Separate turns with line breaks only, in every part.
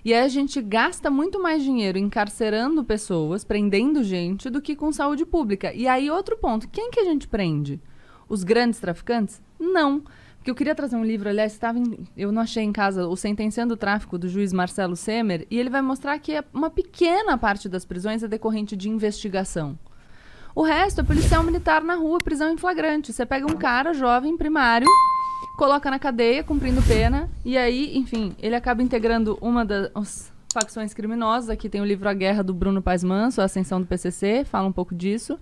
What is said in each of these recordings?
E aí a gente gasta muito mais dinheiro encarcerando pessoas, prendendo gente, do que com saúde pública. E aí outro ponto, quem que a gente prende? Os grandes traficantes? Não. Porque eu queria trazer um livro, aliás, eu não achei em casa, o Sentenciando o Tráfico, do juiz Marcelo Semer, e ele vai mostrar que uma pequena parte das prisões é decorrente de investigação. O resto é policial militar na rua, prisão em flagrante. Você pega um cara jovem, primário, coloca na cadeia, cumprindo pena, e aí, enfim, ele acaba integrando uma das facções criminosas. Aqui tem o livro A Guerra, do Bruno Paes Manso, A Ascensão do PCC, fala um pouco disso.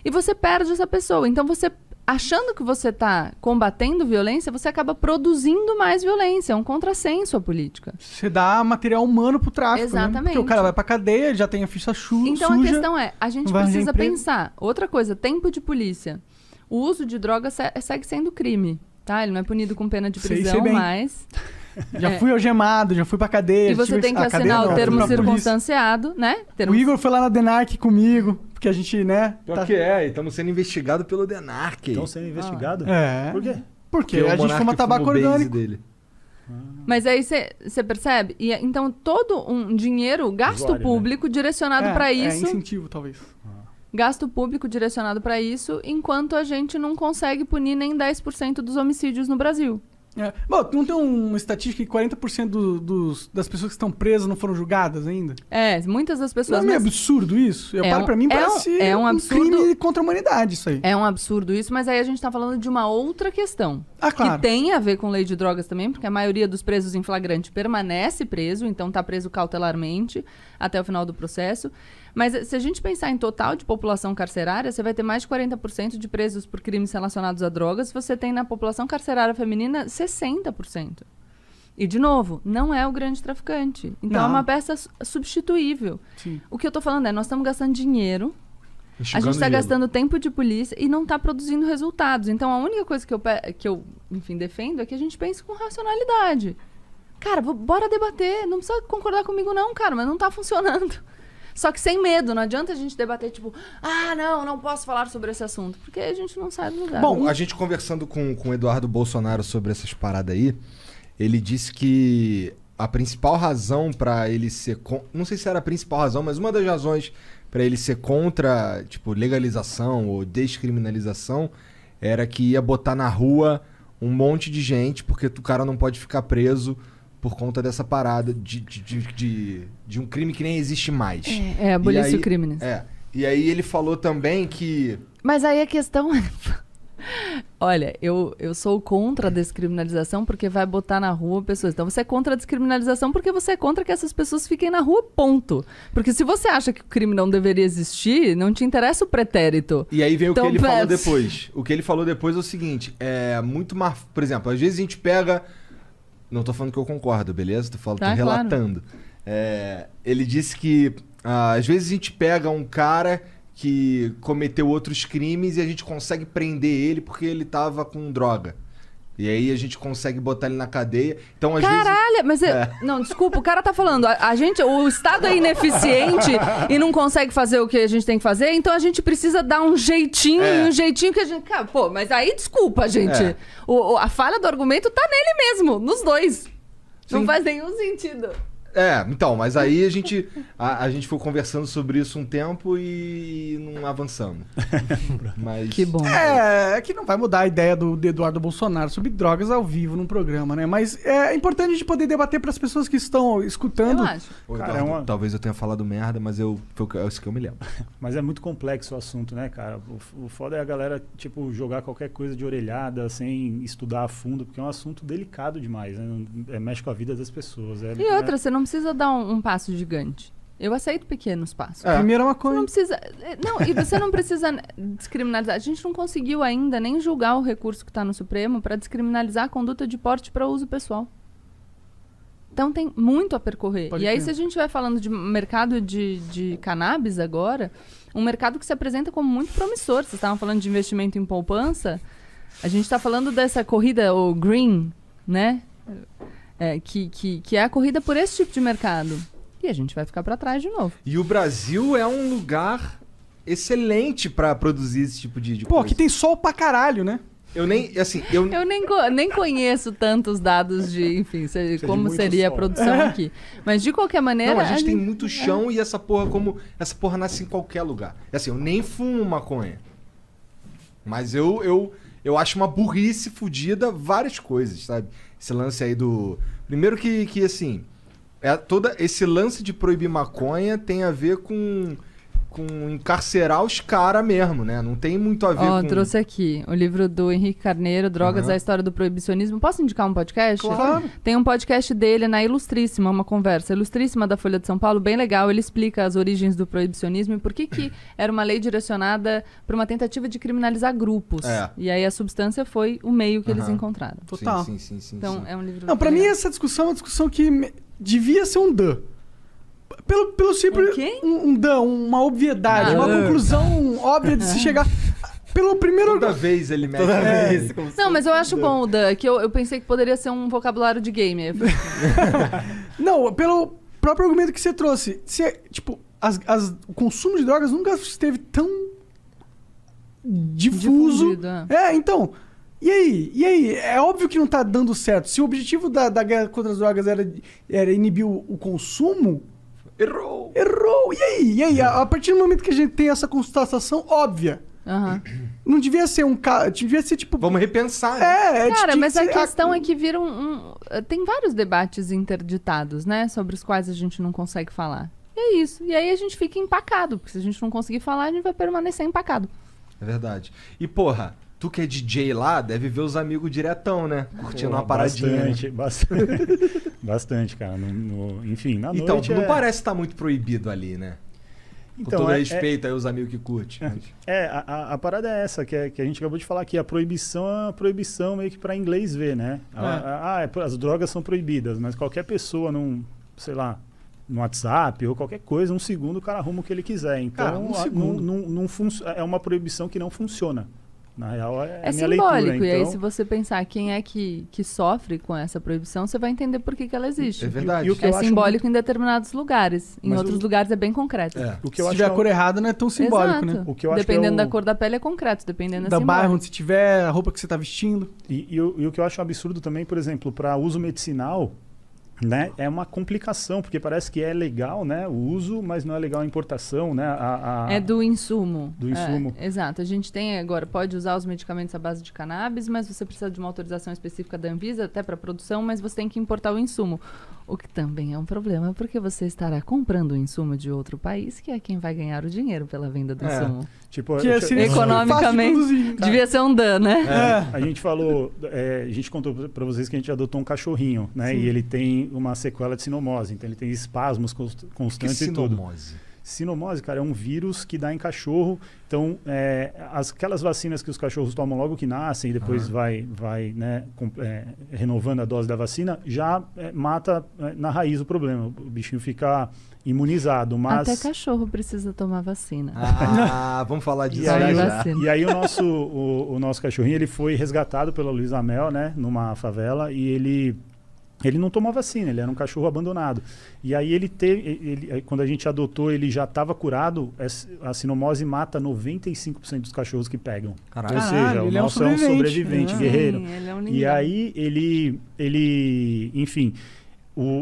E você perde essa pessoa. Então, você, achando que você está combatendo violência, você acaba produzindo mais violência. É um contrassenso à política.
Você dá material humano pro tráfico,
Exatamente.
né? Porque o cara vai pra cadeia, ele já tem a ficha suja.
Então, a questão é, a gente
vai
precisa
arranjar emprego.
pensar. Outra coisa, tempo de polícia. O uso de drogas segue sendo crime. Tá? Ele não é punido com pena de
Sei
prisão,
bem.
mas...
Já fui algemado, já fui pra cadeia.
E você tem que assinar o termo circunstanciado, né?
O Igor foi lá na DENARC comigo, porque a gente, né...
Pior que é, estamos sendo investigados pelo DENARC.
Estão sendo investigados?
É.
Por quê?
Porque a gente fuma tabaco orgânico.
Dele.
Mas aí você percebe? E, então, todo um dinheiro, gasto
Usuário,
público direcionado para isso...
É incentivo, talvez.
Gasto público direcionado para isso, enquanto a gente não consegue punir nem 10% dos homicídios no Brasil.
É. Bom, não tem uma estatística que 40% das pessoas que estão presas não foram julgadas ainda?
É, muitas das pessoas...
Não é meio absurdo isso? Pra mim parece
um absurdo,
crime contra a humanidade isso aí.
É um absurdo isso, mas aí a gente tá falando de uma outra questão.
Claro.
Que tem a ver com lei de drogas também, porque a maioria dos presos em flagrante permanece preso, então tá preso cautelarmente até o final do processo. Mas se a gente pensar em total de população carcerária, você vai ter mais de 40% de presos por crimes relacionados a drogas. Você tem na população carcerária feminina 60%. E, de novo, não é o grande traficante. Então, é uma peça substituível.
Sim.
O que eu tô falando é, nós estamos gastando dinheiro,
Enxugando
a gente está
gelo.
gastando tempo de polícia e não está produzindo resultados. Então, a única coisa que eu enfim, defendo é que a gente pense com racionalidade. Cara, bora debater. Não precisa concordar comigo não, cara, mas não tá funcionando. Só que sem medo, não adianta a gente debater, tipo, não posso falar sobre esse assunto, porque a gente não sai do lugar.
Bom, a gente conversando com o Eduardo Bolsonaro sobre essas paradas aí, ele disse que a principal razão pra ele ser... Não sei se era a principal razão, mas uma das razões pra ele ser contra, tipo, legalização ou descriminalização era que ia botar na rua um monte de gente, porque o cara não pode ficar preso por conta dessa parada de um crime que nem existe mais.
Abolicio crimes.
E aí ele falou também que...
Mas aí a questão é... Olha, eu sou contra a descriminalização porque vai botar na rua pessoas. Então você é contra a descriminalização porque você é contra que essas pessoas fiquem na rua, ponto. Porque se você acha que o crime não deveria existir, não te interessa o pretérito.
E aí vem o que ele falou depois. O que ele falou depois é o seguinte, é muito mais... Por exemplo, às vezes a gente pega... Não tô falando que eu concordo, beleza? Tô relatando.
Claro.
Ele disse que às vezes a gente pega um cara que cometeu outros crimes e a gente consegue prender ele porque ele tava com droga. E aí a gente consegue botar ele na cadeia. Então, às
Caralho,
vezes...
mas... Não, desculpa, o cara tá falando. O Estado é ineficiente e não consegue fazer o que a gente tem que fazer, então a gente precisa dar um jeitinho, um jeitinho que a gente... Cara, pô, mas aí, desculpa, gente. A falha do argumento tá nele mesmo, nos dois. Sim. Não faz nenhum sentido.
Então, mas aí a gente foi conversando sobre isso um tempo e não avançamos. Mas...
Que bom.
É que não vai mudar a ideia do Eduardo Bolsonaro sobre drogas ao vivo num programa, né? Mas é importante a gente poder debater para as pessoas que estão escutando.
Eu acho.
Eduardo, talvez eu tenha falado merda, mas é isso que eu me lembro.
Mas é muito complexo o assunto, né, cara? O foda é a galera, tipo, jogar qualquer coisa de orelhada sem estudar a fundo, porque é um assunto delicado demais, né? Mexe com a vida das pessoas.
E outra, você não precisa dar um passo gigante. Eu aceito pequenos passos.
Primeiro é uma coisa.
Você não precisa... Não, e você não precisa descriminalizar. A gente não conseguiu ainda nem julgar o recurso que está no Supremo para descriminalizar a conduta de porte para uso pessoal. Então tem muito a percorrer.
Pode
e aí,
crer.
se a gente vai falando de mercado de cannabis agora, um mercado que se apresenta como muito promissor. Vocês estavam falando de investimento em poupança. A gente está falando dessa corrida, o green, né? Que é a corrida por esse tipo de mercado. E a gente vai ficar para trás de novo.
E o Brasil é um lugar excelente para produzir esse tipo de
Pô,
coisa.
aqui tem sol pra caralho, né?
Eu nem, assim,
Eu nem conheço tantos dados de, enfim, como
muito
seria a
sol.
produção aqui. Mas, de qualquer maneira...
não, a gente tem muito chão e essa porra nasce em qualquer lugar. Assim, eu nem fumo maconha. Mas eu acho uma burrice fodida várias coisas, sabe? Esse lance aí do... Primeiro que assim, todo esse lance de proibir maconha tem a ver com encarcerar os caras mesmo, né? Não tem muito a ver com...
trouxe aqui o livro do Henrique Carneiro, Drogas, a História do Proibicionismo. Posso indicar um podcast?
Claro.
Tem um podcast dele na Ilustríssima, uma conversa. Ilustríssima da Folha de São Paulo, bem legal. Ele explica as origens do proibicionismo e por que era uma lei direcionada para uma tentativa de criminalizar grupos. E aí a substância foi o meio que eles encontraram.
Total.
Sim.
Então, é um livro...
Não, pra
bem
mim
legal.
essa discussão é uma discussão que devia ser um dã. Pelo simples...
Um quê?
Um dã, uma obviedade, uma conclusão óbvia de se chegar... Pelo primeiro...
Toda vez ele mete.
Não, mas eu acho bom o Dan, que eu pensei que poderia ser um vocabulário de gamer.
Não, pelo próprio argumento que você trouxe. Tipo, o consumo de drogas nunca esteve tão difuso.
Difundido, é.
Então... E aí? É óbvio que não tá dando certo. Se o objetivo da guerra contra as drogas era inibir o consumo...
Errou!
E aí? A partir do momento que a gente tem essa constatação óbvia, não devia ser devia ser tipo...
Vamos repensar, né?
Cara,
tinha
mas
que
a
ser-
questão é que viram tem vários debates interditados, né? Sobre os quais a gente não consegue falar. E é isso. E aí a gente fica empacado. Porque se a gente não conseguir falar, a gente vai permanecer empacado.
É verdade. E, porra, tu que é DJ lá, deve ver os amigos diretão, né? Curtindo uma paradinha.
Bastante, cara. Enfim, na
Então,
noite...
não parece estar muito proibido ali, né? Com
Então,
todo respeito aí os amigos que curtem.
A parada é essa, que a gente acabou de falar aqui. A proibição é uma proibição meio que para inglês ver, né? As drogas são proibidas, mas qualquer pessoa sei lá, no WhatsApp ou qualquer coisa, um segundo o cara arruma o que ele quiser. Então, é uma proibição que não funciona. Na real, é minha
simbólico.
leitura.
E aí,
Então,
se você pensar quem é que sofre com essa proibição, você vai entender por que ela existe.
É verdade.
E o que eu acho
simbólico em determinados lugares. Em
Mas
outros lugares é bem concreto.
o que eu
Se
acho
tiver a
que
cor errada, não é tão simbólico,
Exato.
né?
O que eu acho que
Dependendo
é
da cor da pele é concreto, dependendo
Da
é
bairro
simbólico.
onde você tiver, a roupa que você tá vestindo.
E o que eu acho absurdo também, por exemplo, para uso medicinal, né, é uma complicação, porque parece que é legal, né, o uso, mas não é legal a importação, né?
É do insumo.
Do insumo.
Exato. A gente tem agora, pode usar os medicamentos à base de cannabis, mas você precisa de uma autorização específica da Anvisa, até para produção, mas você tem que importar o insumo. O que também é um problema, porque você estará comprando o insumo de outro país, que é quem vai ganhar o dinheiro pela venda do insumo.
Tipo,
Que assim,
Economicamente,
fácil de produzir.
devia ser um dano, né?
a gente falou, a gente contou para vocês que a gente adotou um cachorrinho, né? E ele tem uma sequela de sinomose, então ele tem espasmos constantes e tudo. Sinomose, cara, é um vírus que dá em cachorro. Então, aquelas vacinas que os cachorros tomam logo que nascem e depois vai né, renovando a dose da vacina, já mata na raiz o problema. O bichinho fica imunizado, mas...
Até cachorro precisa tomar vacina.
Vamos falar disso
E aí,
já.
vacina.
e aí o nosso cachorrinho, ele foi resgatado pela Luísa Mel, né, numa favela, e ele não tomou vacina, ele era um cachorro abandonado. E aí quando a gente adotou, ele já estava curado. A sinomose mata 95% dos cachorros que pegam.
Caralho.
Ou seja, o
ele é um
nosso é um sobrevivente,
sobrevivente.
guerreiro.
Sim, ele é um
E
lindão.
aí ele enfim,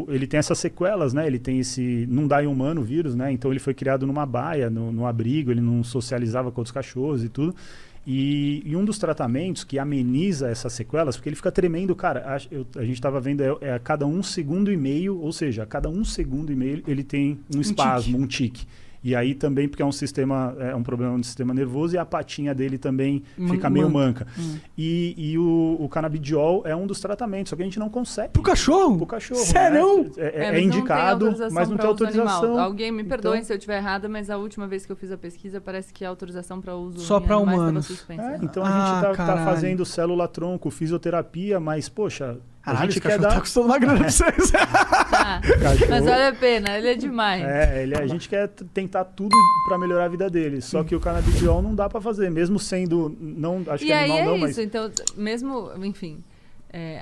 ele tem essas sequelas, né? Ele tem esse não dá em humano vírus, né? Então ele foi criado numa baia, no abrigo, ele não socializava com outros cachorros e tudo. E um dos tratamentos que ameniza essas sequelas, porque ele fica tremendo, cara, a gente estava vendo, a cada 1,5 segundo, ou seja, a cada 1,5 segundo ele tem um espasmo, um tique. E aí também, porque é um problema no sistema nervoso, e a patinha dele também fica meio manca. E o canabidiol é um dos tratamentos, só que a gente não consegue.
Pro cachorro?
Pro cachorro.
Sério?
Né? É indicado, mas não tem autorização.
Alguém me perdoe
Então-
se eu estiver errada, mas a última vez que eu fiz a pesquisa, parece que a autorização para uso
Só
em
pra
animais estava
humanos.
suspensa.
Então a gente tá
caralho.
fazendo célula-tronco, fisioterapia, mas, poxa, a
Caralho,
gente
esse
quer
cachorro tá
dar...
custando uma grana pra vocês.
Tá.
Cachorro.
Mas vale a pena, ele é demais.
A gente quer tentar tudo para melhorar a vida dele. Só que o canabidiol não dá para fazer, mesmo sendo não acho
E
que
aí
animal
é
não,
isso, então, mesmo, enfim,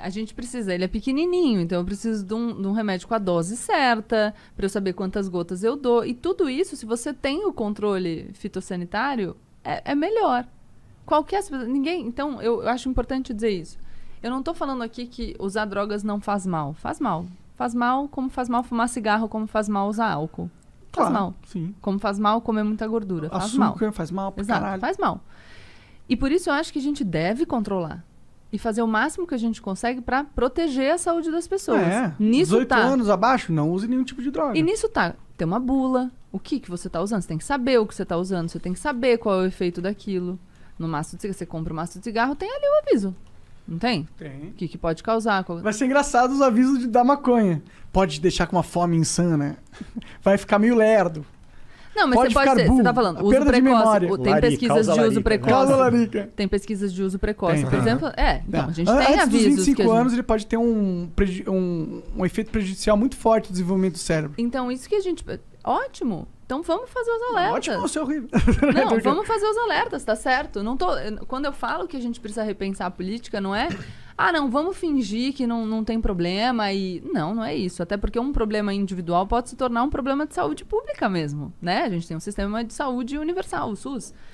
a gente precisa, ele é pequenininho, então eu preciso de um remédio com a dose certa, para eu saber quantas gotas eu dou. E tudo isso, se você tem o controle fitossanitário, é melhor. Ninguém. Então, eu acho importante dizer isso. Eu não tô falando aqui que usar drogas não faz mal. Faz mal. Faz mal como faz mal fumar cigarro, como faz mal usar álcool. Faz mal.
Sim.
Como faz mal comer muita gordura. Faz mal.
Açúcar faz mal pra
Exato,
caralho.
faz mal. E por isso eu acho que a gente deve controlar. E fazer o máximo que a gente consegue pra proteger a saúde das pessoas. Nisso
18
tá.
anos abaixo, não use nenhum tipo de droga.
E nisso tá. Tem uma bula. O que você tá usando? Você tem que saber o que você tá usando. Você tem que saber qual é o efeito daquilo. No maço de cigarro, você compra um maço de cigarro, tem ali o aviso. Não tem?
Tem.
O que pode causar.
Vai ser engraçado os avisos da maconha. Pode te deixar com uma fome insana. Vai ficar meio lerdo.
Não, mas
Pode
você pode
ficar
ser.
burro.
Você tá falando,
A
uso
perda de memória.
precoce. Tem
Larica,
pesquisas
causa
de uso
larica.
precoce.
Causa larica.
Tem pesquisas de uso precoce,
Tem.
por exemplo. Então, a gente tem
Antes dos
avisos.
25
que a gente...
anos, ele pode ter um efeito prejudicial muito forte no desenvolvimento do cérebro.
Então, isso que a gente... Ótimo. Então, vamos fazer os alertas.
Ótimo, isso é horrível.
Não, vamos fazer os alertas, tá certo? Não tô... Quando eu falo que a gente precisa repensar a política, não é... não, vamos fingir que não tem problema e... Não é isso. Até porque um problema individual pode se tornar um problema de saúde pública mesmo, né? A gente tem um sistema de saúde universal, o SUS.